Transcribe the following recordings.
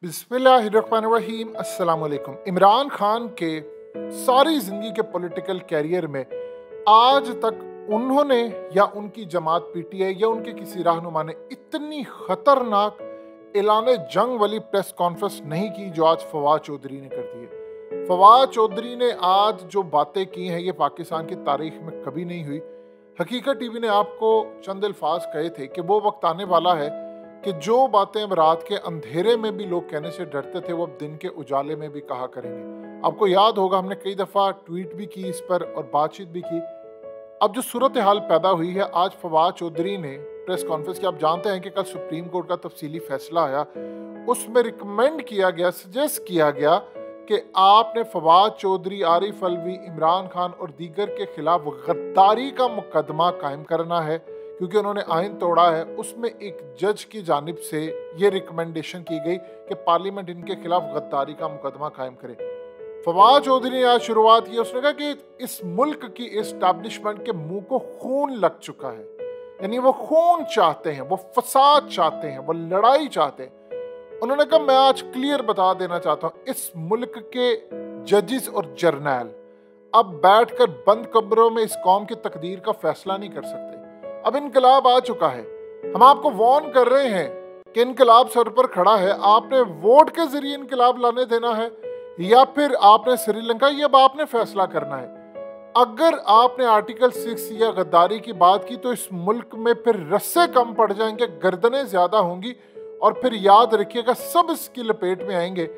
बिस्मिल्लाहिर्रहमानिर्रहीम। अस्सलाम वालेकुम। इमरान खान के सारी ज़िंदगी के पॉलिटिकल कैरियर में आज तक उन्होंने या उनकी जमात पीटीआई या उनके किसी रहनुमा ने इतनी ख़तरनाक ऐलान जंग वाली प्रेस कॉन्फ्रेंस नहीं की जो आज फवाद चौधरी ने कर दी है। फवाद चौधरी ने आज जो बातें की हैं ये पाकिस्तान की तारीख में कभी नहीं हुई। हकीकत टीवी ने आपको चंद अल्फाज कहे थे कि वो वक्त आने वाला है कि जो बातें अब रात के अंधेरे में भी लोग कहने से डरते थे वो अब दिन के उजाले में भी कहा करेंगे। आपको याद होगा हमने कई दफ़ा ट्वीट भी की इस पर और बातचीत भी की। अब जो सूरत हाल पैदा हुई है, आज फवाद चौधरी ने प्रेस कॉन्फ्रेंस की, आप जानते हैं कि कल सुप्रीम कोर्ट का तफसीली फैसला आया, उसमें रिकमेंड किया गया, सजेस्ट किया गया कि आपने फवाद चौधरी, आरिफ अलवी, इमरान खान और दीगर के खिलाफ गद्दारी का मुकदमा कायम करना है क्योंकि उन्होंने आइन तोड़ा है। उसमें एक जज की जानिब से ये रिकमेंडेशन की गई कि पार्लियामेंट इनके खिलाफ गद्दारी का मुकदमा कायम करे। फवाद चौधरी ने आज शुरुआत की, उसने कहा कि इस मुल्क की इस्टेब्लिशमेंट के मुंह को खून लग चुका है, यानी वो खून चाहते हैं, वो फसाद चाहते हैं, वो लड़ाई चाहते हैं। उन्होंने कहा मैं आज क्लियर बता देना चाहता हूँ, इस मुल्क के जजेस और जर्नैल अब बैठकर बंद कमरों में इस कौम की तकदीर का फैसला नहीं कर सकते। अब इनकलाब आ चुका है। हम आपको वार्न कर रहे हैं कि इनकलाब सर पर खड़ा है। आपने वोट के जरिए इनकलाब लाने देना है या फिर आपने श्रीलंका, ये अब आपने फैसला करना है। अगर आपने आर्टिकल 6 या गद्दारी की बात की तो इस मुल्क में फिर रस्से कम पड़ जाएंगे, गर्दनें ज्यादा होंगी और फिर याद रखिएगा सब इसकी लपेट में आएंगे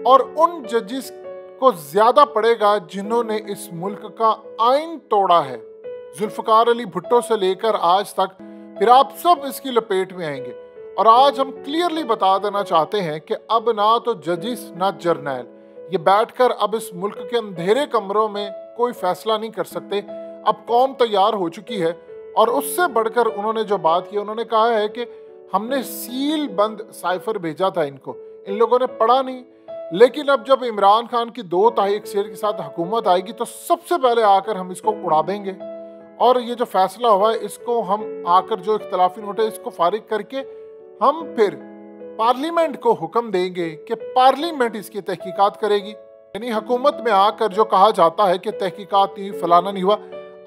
और उन जजेस को ज्यादा पड़ेगा जिन्होंने इस मुल्क का आइन तोड़ा है। जुल्फकार अली भुट्टो से लेकर आज तक फिर आप सब इसकी लपेट में आएंगे। और आज हम क्लियरली बता देना चाहते हैं कि अब ना तो जजिस ना जर्नैल ये बैठकर अब इस मुल्क के अंधेरे कमरों में कोई फैसला नहीं कर सकते। अब कौम तैयार हो चुकी है और उससे बढ़कर उन्होंने जो बात की, उन्होंने कहा है कि हमने सील बंद साइफर भेजा था इनको, इन लोगों ने पढ़ा नहीं, लेकिन अब जब इमरान खान की 2 तिहाई अक्सरियत के साथ हुकूमत आएगी तो सबसे पहले आकर हम इसको उड़ा देंगे और ये जो फैसला हुआ है इसको हम आकर जो इख्तलाफी नोट है इसको फारिग करके हम फिर पार्लियामेंट को हुक्म देंगे कि पार्लियामेंट इसकी तहकीकात करेगी। यानी हुकूमत में आकर जो कहा जाता है कि तहकीकात नहीं, फलाना नहीं हुआ,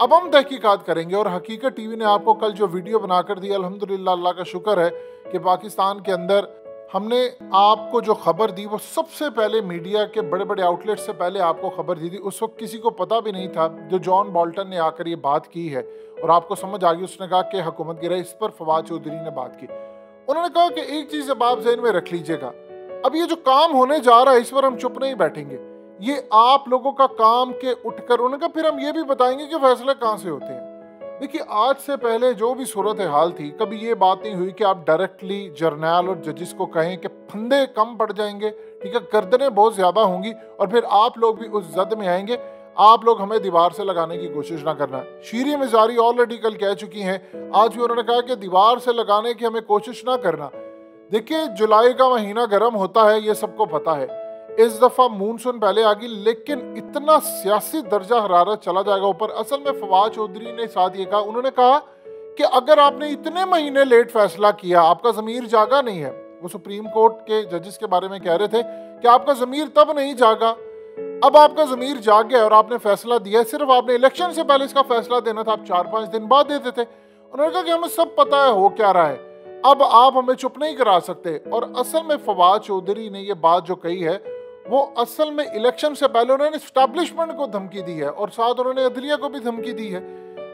अब हम तहकीकात करेंगे। और हकीकत टीवी ने आपको कल जो वीडियो बनाकर दी, अल्हम्दुलिल्लाह, अल्लाह का शुक्र है कि पाकिस्तान के अंदर हमने आपको जो खबर दी वो सबसे पहले मीडिया के बड़े बड़े आउटलेट से पहले आपको खबर दी थी। उस वक्त किसी को पता भी नहीं था। जो जॉन बोल्टन ने आकर ये बात की है और आपको समझ आ गई, उसने कहा कि हुकूमत गिरे, इस पर फवाद चौधरी ने बात की। उन्होंने कहा कि एक चीज अब आप ज़हन में रख लीजिएगा, अब ये जो काम होने जा रहा है इस पर हम चुप नहीं बैठेंगे, ये आप लोगों का काम के उठकर, उन्होंने कहा फिर हम ये भी बताएंगे कि फैसले कहाँ से होते हैं। देखिए, आज से पहले जो भी सूरत हाल थी, कभी ये बात नहीं हुई कि आप डायरेक्टली जर्नैल और जजेस को कहें कि फंदे कम पड़ जाएंगे, ठीक है, गर्दनें बहुत ज्यादा होंगी और फिर आप लोग भी उस जद में आएंगे। आप लोग हमें दीवार से लगाने की कोशिश ना करना। शीरी मिजारी ऑलरेडी कल कह चुकी हैं, आज भी उन्होंने कहा कि दीवार से लगाने की हमें कोशिश ना करना। देखिए, जुलाई का महीना गर्म होता है, ये सबको पता है। इस दफा मानसून पहले आ गई, लेकिन इतना सियासी दर्जा हरारत चला जाएगा ऊपर। असल में फवाद चौधरी ने साथ ये कहा, उन्होंने कहा कि अगर आपने इतने महीने लेट फैसला किया, आपका ज़मीर जागा नहीं है। वो सुप्रीम कोर्ट के जजेस के बारे में कह रहे थे कि आपका ज़मीर तब नहीं जागा, अब आपका ज़मीर जाग गया और आपने फैसला दिया। सिर्फ आपने इलेक्शन से पहले इसका फैसला देना था, आप 4-5 दिन बाद देते थे। उन्होंने कहा कि हमें सब पता है हो क्या रहा है, अब आप हमें चुप नहीं करा सकते। और असल में फवाद चौधरी ने ये बात जो कही है वो असल में इलेक्शन से पहले उन्होंने एस्टैब्लिशमेंट को धमकी दी है और साथ उन्होंने अदलिया को भी धमकी दी है।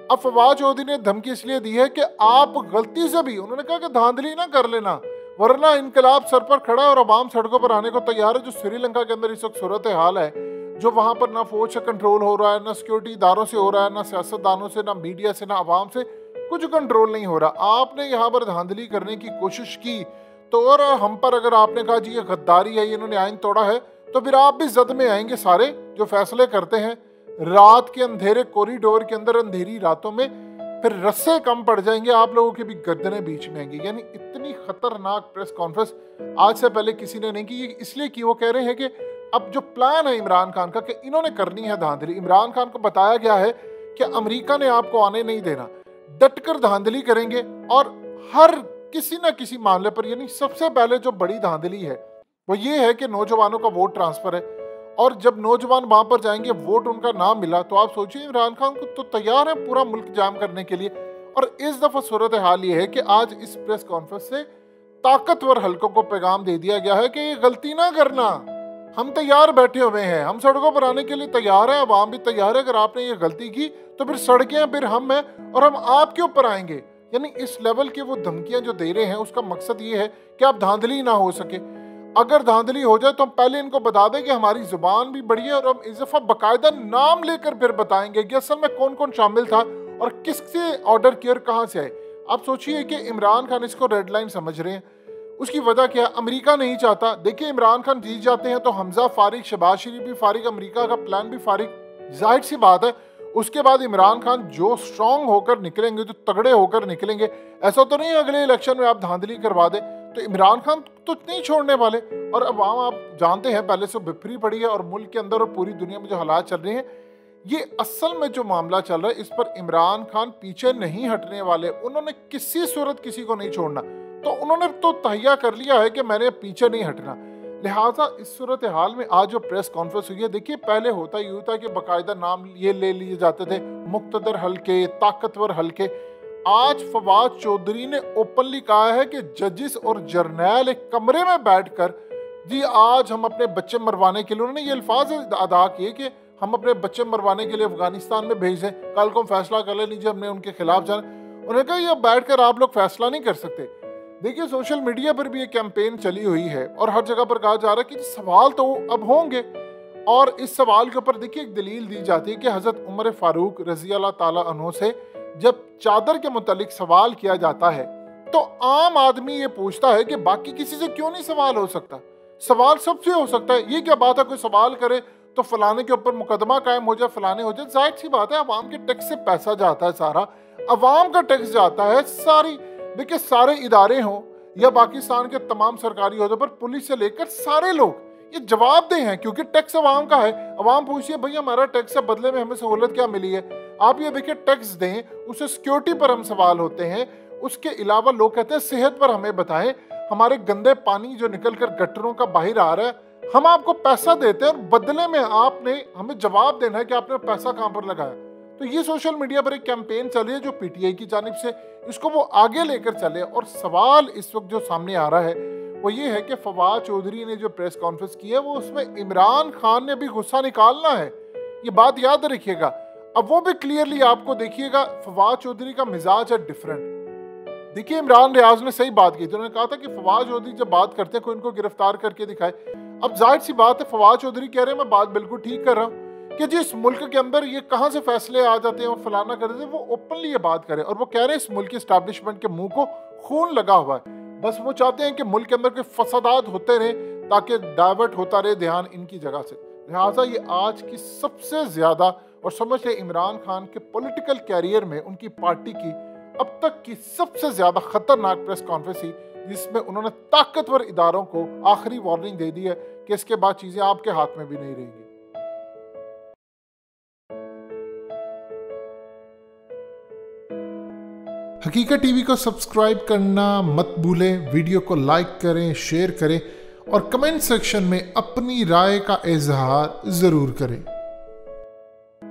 अब फवाद चौधरी ने धमकी इसलिए दी है कि आप गलती से भी, उन्होंने कहा कि धांधली ना कर लेना, वरना इनकलाब सर पर खड़ा है और अवाम सड़कों पर आने को तैयार है। जो श्रीलंका के अंदर इस वक्त सूरत हाल है, जो वहां पर ना फौज से कंट्रोल हो रहा है, ना सिक्योरिटी इदारों से हो रहा है, ना सियासतदानों से, ना मीडिया से, ना अवाम से, कुछ कंट्रोल नहीं हो रहा। आपने यहाँ पर धांधली करने की कोशिश की तो, और हम पर अगर आपने कहा जी ये गद्दारी है, इन्होंने आइन तोड़ा है, तो फिर आप भी जद में आएंगे। सारे जो फैसले करते हैं रात के अंधेरे कॉरिडोर के अंदर, अंधेरी रातों में, फिर रस्से कम पड़ जाएंगे, आप लोगों की भी गर्दनें बीच में आएंगी। यानी इतनी खतरनाक प्रेस कॉन्फ्रेंस आज से पहले किसी ने नहीं की। ये इसलिए कि वो कह रहे हैं कि अब जो प्लान है इमरान खान का कि इन्होंने करनी है धांधली। इमरान खान को बताया गया है कि अमेरिका ने आपको आने नहीं देना, डटकर धांधली करेंगे और हर किसी ना किसी मामले पर, यानी सबसे पहले जो बड़ी धांधली है वो ये है कि नौजवानों का वोट ट्रांसफर है, और जब नौजवान वहां पर जाएंगे, वोट उनका ना मिला, तो आप सोचिए इमरान खान को तो तैयार है पूरा मुल्क जाम करने के लिए। और इस दफा सूरत हाल ये है कि आज इस प्रेस कॉन्फ्रेंस से ताकतवर हलकों को पैगाम दे दिया गया है कि ये गलती ना करना, हम तैयार बैठे हुए हैं, हम सड़कों पर आने के लिए तैयार है, आवाम भी तैयार है, अगर आपने ये गलती की तो फिर सड़कें फिर हम हैं और हम आपके ऊपर आएंगे। यानी इस लेवल की वो धमकियां जो दे रहे हैं, उसका मकसद ये है कि आप धांधली ना हो सके। अगर धांधली हो जाए तो हम पहले इनको बता दें कि हमारी जुबान भी बड़ी है, और हम इस दफा बाकायदा नाम लेकर फिर बताएंगे कि असल में कौन कौन शामिल था और किससे ऑर्डर किया और कहाँ से आए। आप सोचिए कि इमरान खान इसको रेड लाइन समझ रहे हैं। उसकी वजह क्या? अमेरिका नहीं चाहता। देखिए इमरान खान जीत जाते हैं तो हमजा फारिग, शहबाज शरीफ भी फारिग, अमेरिका का प्लान भी फारिग। जाहिर सी बात है उसके बाद इमरान खान जो स्ट्रांग होकर निकलेंगे, तो तगड़े होकर निकलेंगे। ऐसा तो नहीं अगले इलेक्शन में आप धांधली करवा दे, तो इमरान खान तो नहीं छोड़ने वाले। और अवाम आप जानते हैं पहले से बिफरी पड़ी है, और मुल्क के अंदर और पूरी दुनिया में जो हालात चल रहे हैं, ये असल में जो मामला चल रहा है, इस पर इमरान खान पीछे नहीं हटने वाले। उन्होंने किसी सूरत किसी को नहीं छोड़ना, तो उन्होंने तो तहैया कर लिया है कि मैंने पीछे नहीं हटना। लिहाजा इस सूरत हाल में आज जो प्रेस कॉन्फ्रेंस हुई है, देखिए पहले होता यूँ था कि बाकायदा नाम ये ले लिए जाते थे, मुक्तदर हल्के, ताकतवर हल्के। आज फवाद चौधरी ने ओपनली कहा है कि जजिस और जर्नैल एक कमरे में बैठकर, जी आज हम अपने बच्चे मरवाने के लिए, उन्होंने ये अल्फाज अदा किए कि हम अपने बच्चे मरवाने के लिए अफगानिस्तान में भेज दें, कल को हम फैसला कर ले लीजिए हमने उनके खिलाफ जाना। उन्होंने कहा ये बैठकर आप लोग फैसला नहीं कर सकते। देखिए सोशल मीडिया पर भी ये कैंपेन चली हुई है और हर जगह पर कहा जा रहा है कि सवाल तो अब होंगे, और इस सवाल के ऊपर देखिए एक दलील दी जाती है कि हजरत उमर फारूक रजी अल्लाह ताला अन्हु से जब चादर के मुतालिक सवाल किया जाता है, तो आम आदमी ये पूछता है कि बाकी किसी से क्यों नहीं सवाल हो सकता? सवाल सबसे हो सकता है। ये क्या बात है, कोई सवाल करे तो फलाने के ऊपर मुकदमा कायम हो जाए, फलाने हो जाए। जाहिर सी बात है, अवाम के टैक्स से पैसा जाता है, सारा अवाम का टैक्स जाता है। सारी देखिए सारे इदारे हों या पाकिस्तान के तमाम सरकारी अहदों पर, पुलिस से लेकर सारे लोग ये जवाबदेह हैं, क्योंकि टैक्स अवाम का है। अवाम पूछिए भाई हमारा टैक्स है, बदले में हमें सहूलत क्या मिली है? आप ये देखिए टैक्स दें, उससे सिक्योरिटी पर हम सवाल होते हैं। उसके अलावा लोग कहते हैं सेहत पर हमें बताएं, हमारे गंदे पानी जो निकल कर गटरों का बाहर आ रहा है, हम आपको पैसा देते हैं और बदले में आपने हमें जवाब देना है कि आपने पैसा कहाँ पर लगाया। तो ये सोशल मीडिया पर एक कैंपेन चल रही है जो पीटीआई की जानिब से, इसको वो आगे लेकर चले। और सवाल इस वक्त जो सामने आ रहा है वो ये है कि फवाद चौधरी ने जो प्रेस कॉन्फ्रेंस की है, वो उसमें इमरान खान ने भी गुस्सा निकालना है, ये बात याद रखिएगा। अब वो भी क्लियरली आपको देखिएगा, फवाद चौधरी का मिजाज है डिफरेंट। देखिए इमरान रियाज ने सही बात की थी, उन्होंने कहा था कि फवाद चौधरी जब बात करते हैं कोई इनको गिरफ्तार करके दिखाए। अब जाहिर सी बात है फवाद चौधरी कह रहे हैं मैं बात बिल्कुल ठीक कर रहा हूँ कि जिस मुल्क के अंदर ये कहाँ से फैसले आ जाते हैं और फलाना कर देते हैं, वो ओपनली ये बात करे। और वो कह रहे हैं इस मुल्क की एस्टैब्लिशमेंट के मुंह को खून लगा हुआ है, बस वो चाहते हैं कि मुल्क के अंदर कोई फसादात होते रहे ताकि डाइवर्ट होता रहे ध्यान इनकी जगह से। लिहाजा ये आज की सबसे ज्यादा, और समझ लें इमरान खान के पॉलिटिकल कैरियर में उनकी पार्टी की अब तक की सबसे ज्यादा खतरनाक प्रेस कॉन्फ्रेंस थी, जिसमें उन्होंने ताकतवर इदारों को आखिरी वार्निंग दे दी है कि इसके बाद चीजें आपके हाथ में भी नहीं रहेंगी। हकीकत टीवी को सब्सक्राइब करना मत भूलें, वीडियो को लाइक करें, शेयर करें और कमेंट सेक्शन में अपनी राय का इजहार जरूर करें।